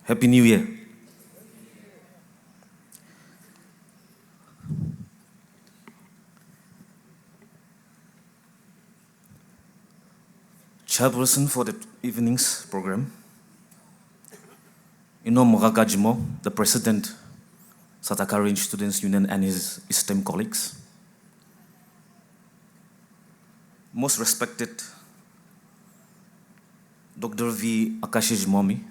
Happy New Year. Chairperson for the evening's program, Mokaka Jimo, the President, Sataka Range Students Union and his esteemed colleagues. Most respected Dr. V. Akashi Zhimomi,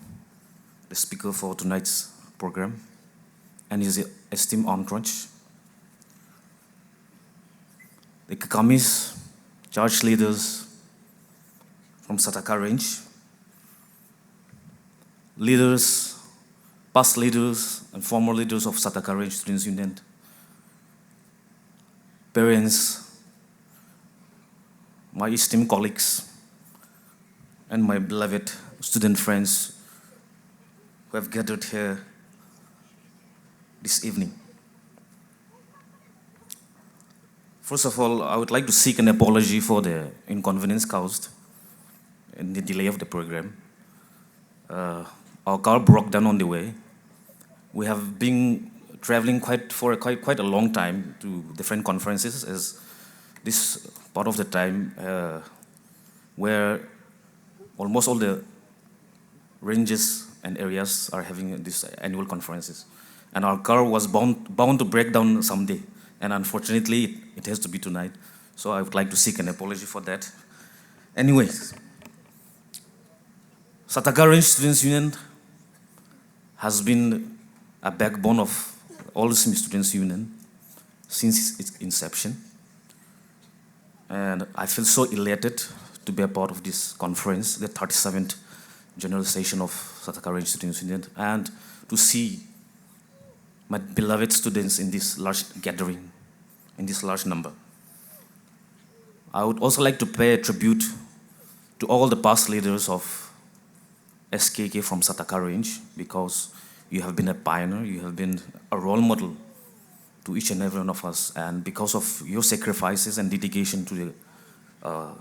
the speaker for tonight's program, and his esteemed entourage. The Kakamis, church leaders from Sataka Range, leaders, past leaders and former leaders of Sataka Range Students Union, parents, my esteemed colleagues, and my beloved student friends who have gathered here this evening. First of all, I would like to seek an apology for the inconvenience caused in the delay of the program. Our car broke down on the way. We have been traveling for quite a long time to different conferences, as this part of the time where almost all the ranges and areas are having these annual conferences. And our car was bound to break down someday. And unfortunately, it has to be tonight. So I would like to seek an apology for that. Anyways, Sataka Range Students Union has been a backbone of all the Students Union since its inception. And I feel so elated to be a part of this conference, the 37th General Session of Sataka Range Students Union, and to see my beloved students in this large gathering, in this large number. I would also like to pay a tribute to all the past leaders of SKK from Sataka Range, because you have been a pioneer, you have been a role model to each and every one of us, and because of your sacrifices and dedication to our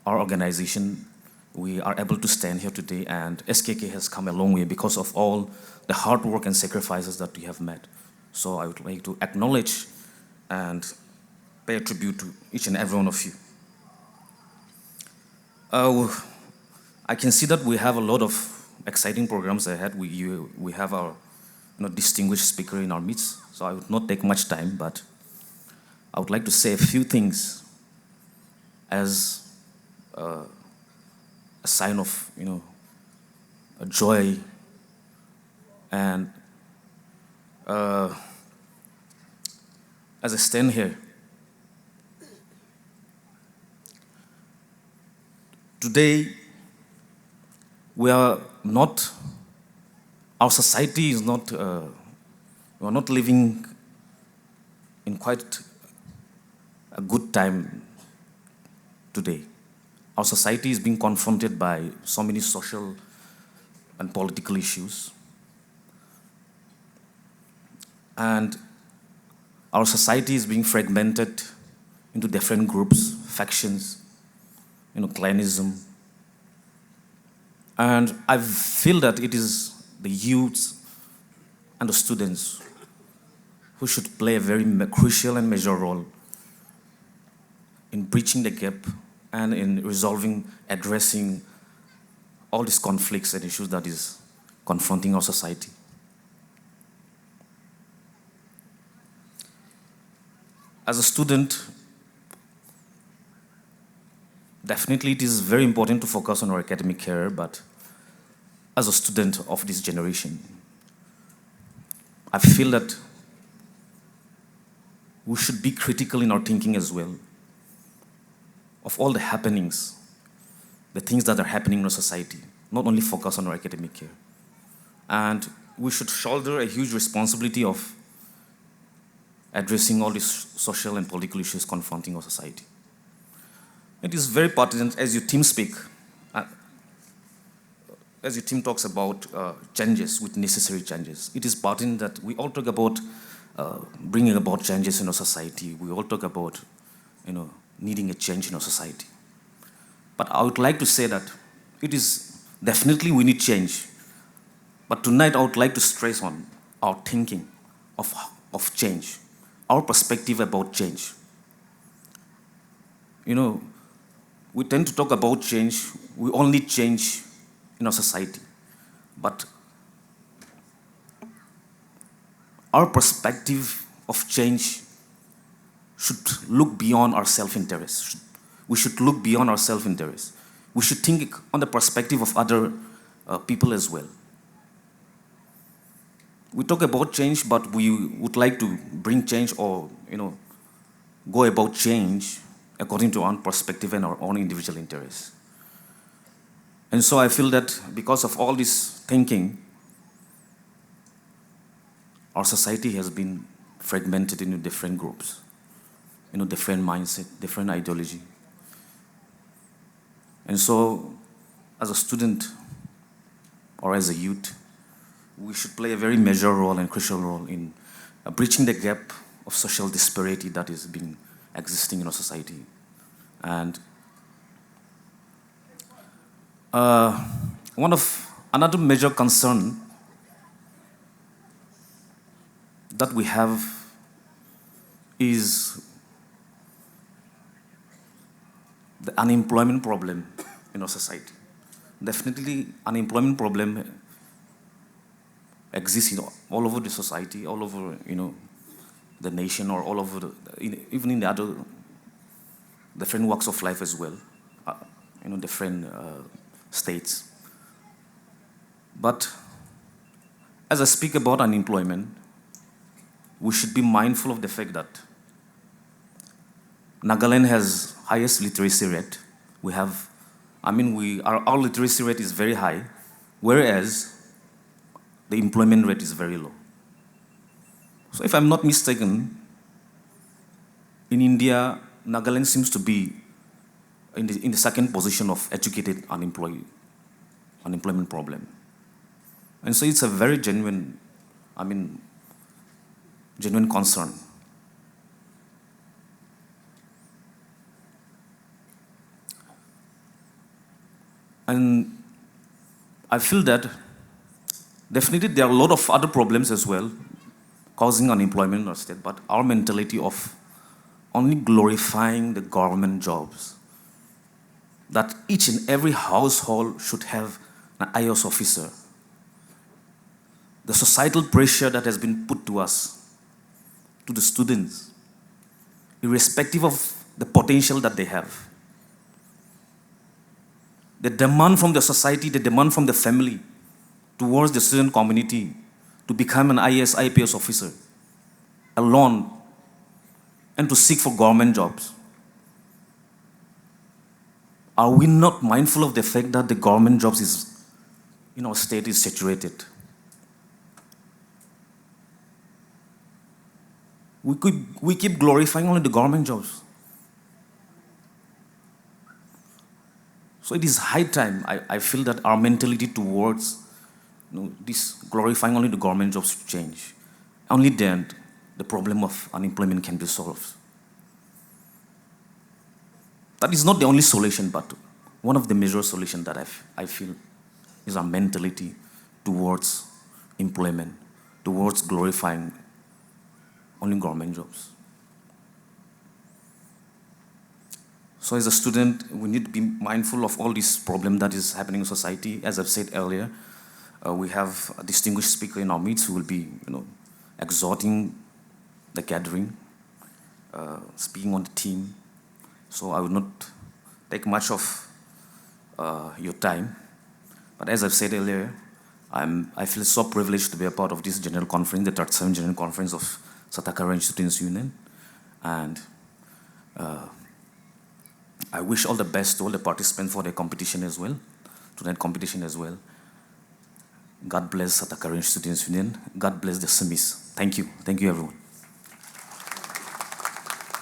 organization, we are able to stand here today, and SKK has come a long way because of all the hard work and sacrifices that we have made. So I would like to acknowledge and pay a tribute to each and every one of you. I can see that we have a lot of exciting programs ahead. We have our distinguished speaker in our midst, so I would not take much time, but I would like to say a few things as a sign of a joy and as I stand here today, our society is not, we are not living in quite a good time today. Our society is being confronted by so many social and political issues. And our society is being fragmented into different groups, factions, clanism. And I feel that it is the youths and the students who should play a very crucial and major role in bridging the gap and in resolving, addressing all these conflicts and issues that is confronting our society. As a student, definitely it is very important to focus on our academic career, but as a student of this generation, I feel that we should be critical in our thinking as well of all the happenings, the things that are happening in our society, not only focus on our academic care. And we should shoulder a huge responsibility of addressing all these social and political issues confronting our society. It is very pertinent as your team as your team talks about changes with necessary changes. It is pertinent that we all talk about bringing about changes in our society. We all talk about, needing a change in our society. But I would like to say that it is definitely we need change. But tonight I would like to stress on our thinking of, of change, our perspective about change. You know, we tend to talk about change, we only change in our society. But our perspective of change should look beyond our self-interest. We should look beyond our self-interest. We should think on the perspective of other people as well. We talk about change, but we would like to bring change or, go about change according to our own perspective and our own individual interests. And so I feel that because of all this thinking, our society has been fragmented into different groups, different mindset, different ideology. And so, as a student or as a youth, we should play a very major role and crucial role in bridging the gap of social disparity that is being existing in our society. And another major concern that we have is the unemployment problem in our society. Definitely, unemployment problem exists all over the society, all over the nation, or all over even in the other different walks of life as well, different states. But as I speak about unemployment, we should be mindful of the fact that Nagaland has highest literacy rate. Our literacy rate is very high, whereas the employment rate is very low. So if I'm not mistaken, in India, Nagaland seems to be in the second position of educated unemployment problem. And so it's a very genuine concern. And I feel that definitely there are a lot of other problems as well causing unemployment in our state, but our mentality of only glorifying the government jobs, that each and every household should have an IAS officer, the societal pressure that has been put to us, to the students, irrespective of the potential that they have. The demand from the society, the demand from the family towards the student community to become an IAS, IPS officer alone and to seek for government jobs. Are we not mindful of the fact that the government jobs in our state is saturated? We keep glorifying only the government jobs. So it is high time, I feel that our mentality towards this glorifying only the government jobs should change. Only then the problem of unemployment can be solved. That is not the only solution, but one of the major solutions that I feel is our mentality towards employment, towards glorifying only government jobs. So as a student, we need to be mindful of all this problem that is happening in society. As I've said earlier, we have a distinguished speaker in our midst who will be, exhorting the gathering, speaking on the theme. So I will not take much of your time. But as I've said earlier, I feel so privileged to be a part of this general conference, the 37th General Conference of SKK Range Students Union. And I wish all the best to all the participants for the competition as well, tonight competition as well. God bless SKK Range Students Union. God bless the SMIs. Thank you. Thank you, everyone.